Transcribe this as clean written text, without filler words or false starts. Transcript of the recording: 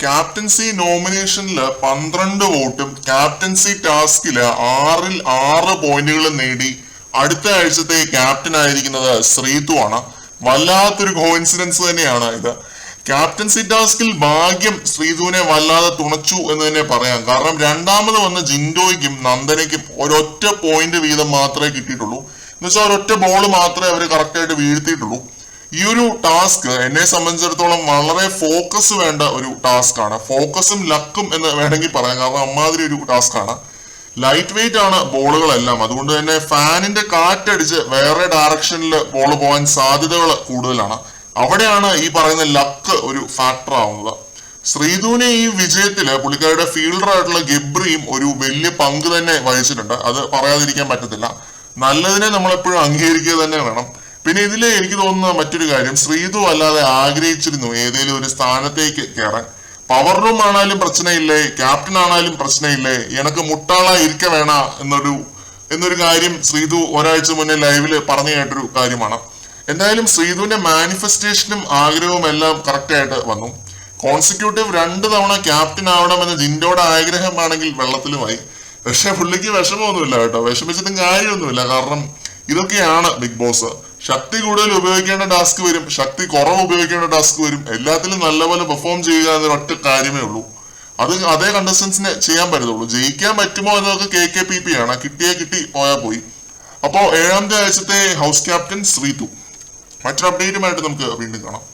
Captaincy നോമിനേഷനില് 12 വോട്ടും captaincy ടാസ്കില് 6 പോയിന്റുകളും നേടി അടുത്ത ആഴ്ചത്തെ ക്യാപ്റ്റൻ ആയിരിക്കുന്നത് ശ്രീതു ആണ്. വല്ലാത്തൊരു കോയിൻസിഡൻസ് തന്നെയാണ് ഇത്. ക്യാപ്റ്റൻസി ടാസ്കിൽ ഭാഗ്യം ശ്രീതുവിനെ വല്ലാതെ തുണച്ചു എന്ന് തന്നെ പറയാം. കാരണം രണ്ടാമത് വന്ന ജിൻഡോയ്ക്കും നന്ദനയ്ക്കും ഒരൊറ്റ പോയിന്റ് വീതം മാത്രമേ കിട്ടിയിട്ടുള്ളൂ. എന്ന് വെച്ചാൽ ഒരൊറ്റ ബോൾ മാത്രമേ അവർ കറക്റ്റ് ആയിട്ട് വീഴ്ത്തിയിട്ടുള്ളൂ. ഈ ഒരു ടാസ്ക് എന്നെ സംബന്ധിച്ചിടത്തോളം വളരെ ഫോക്കസ് വേണ്ട ഒരു ടാസ്ക് ആണ്. ഫോക്കസും ലക്കും എന്ന് വേണമെങ്കിൽ പറയാം. കാരണം അമ്മാതിരി ഒരു ടാസ്ക് ആണ്. ലൈറ്റ് വെയിറ്റ് ആണ് ബോളുകളെല്ലാം. അതുകൊണ്ട് തന്നെ ഫാനിന്റെ കാറ്റടിച്ച് വേറെ ഡയറക്ഷനിൽ ബോൾ പോകാൻ സാധ്യതകൾ കൂടുതലാണ്. അവിടെയാണ് ഈ പറയുന്ന ലക്ക് ഒരു ഫാക്ടർ ആവുന്നത്. ശ്രീതുവിനെ ഈ വിജയത്തില് പുള്ളിക്കാരുടെ ഫീൽഡർ ആയിട്ടുള്ള ഗബ്രിയും ഒരു വലിയ പങ്ക് തന്നെ വഹിച്ചിട്ടുണ്ട്. അത് പറയാതിരിക്കാൻ പറ്റത്തില്ല. നല്ലതിനെ നമ്മളെപ്പോഴും അംഗീകരിക്കുക തന്നെ വേണം. പിന്നെ ഇതില് എനിക്ക് തോന്നുന്ന മറ്റൊരു കാര്യം, ശ്രീതു അല്ലാതെ ആഗ്രഹിച്ചിരുന്നു ഏതെങ്കിലും ഒരു സ്ഥാനത്തേക്ക് കയറാൻ. പവർ റൂം ആണാലും പ്രശ്നമില്ലേ, ക്യാപ്റ്റൻ ആണാലും പ്രശ്നമില്ലേ, എനക്ക് മുട്ടാള ഇരിക്ക വേണ എന്നൊരു കാര്യം ശ്രീതു ഒരാഴ്ച മുന്നേ ലൈവില് പറഞ്ഞു കേട്ടൊരു കാര്യമാണ്. എന്തായാലും ശ്രീതുവിന്റെ മാനിഫെസ്റ്റേഷനും ആഗ്രഹവും എല്ലാം കറക്റ്റ് ആയിട്ട് വന്നു. കോൺസിക്യൂട്ടീവ് 2 തവണ ക്യാപ്റ്റൻ ആവണമെന്ന് ജിൻഡോയുടെ ആഗ്രഹമാണെങ്കിൽ വെള്ളത്തിലുമായി. പക്ഷെ പുള്ളിക്ക് വിഷമമൊന്നുമില്ല കേട്ടോ, വിഷമിച്ചിട്ടും കാര്യമൊന്നുമില്ല. കാരണം ഇതൊക്കെയാണ് ബിഗ് ബോസ്. ശക്തി കൂടുതൽ ഉപയോഗിക്കേണ്ട ടാസ്ക് വരും, ശക്തി കുറവ് ഉപയോഗിക്കേണ്ട ടാസ്ക് വരും. എല്ലാത്തിലും നല്ലപോലെ പെർഫോം ചെയ്യുക എന്നൊരൊറ്റ കാര്യമേ ഉള്ളൂ. അത് അതേ കണ്ടസ്റ്റൻസിനെ ചെയ്യാൻ പറ്റത്തുള്ളൂ. ജയിക്കാൻ പറ്റുമോ എന്നൊക്കെ KKPP ആണ്. കിട്ടി പോയാൽ പോയി. അപ്പോൾ 7ാമത്തെ ആഴ്ചത്തെ ഹൗസ് ക്യാപ്റ്റൻ ശ്രീതു. മറ്റൊരു അപ്ഡേറ്റുമായിട്ട് നമുക്ക് വീണ്ടും കാണാം.